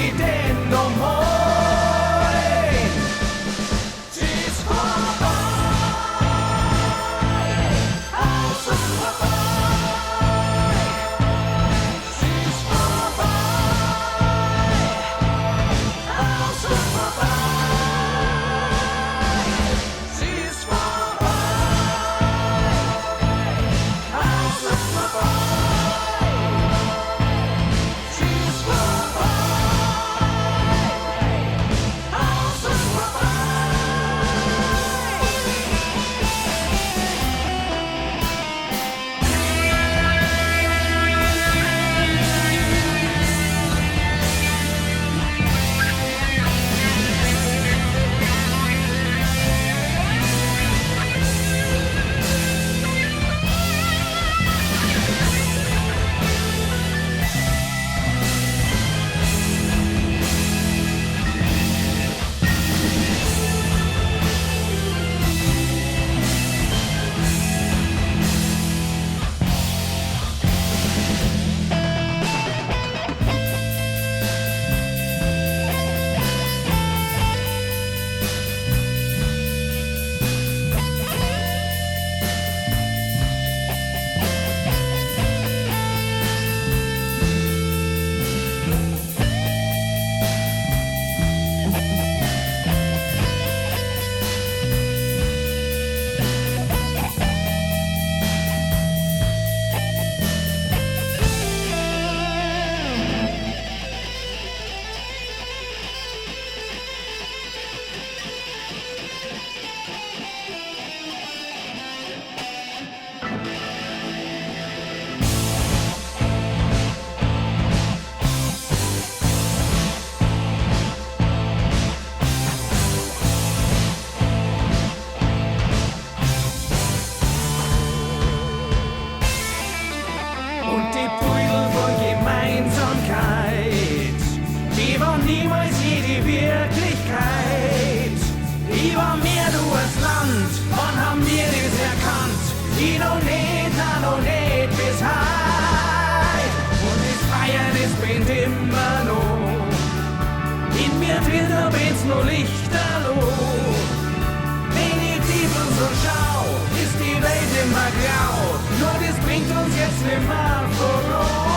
die denn noch moi. Sie ist vorbei, alles ist vorbei. Sie ist vorbei, alles ist vorbei. Sie ist vorbei, alles ist vorbei. Und die Brüder von Gemeinsamkeit, die war niemals je die Wirklichkeit. Die war mehr nur das Land, wann haben wir das erkannt? Die noch nicht bis heit. Und das Feiern, das brennt immer noch. In mir drin, da brennt's nur Lichterloh. Wenn ich tief und so schau, ist die Welt immer grau. Nur das bringt uns jetzt nimmer voran.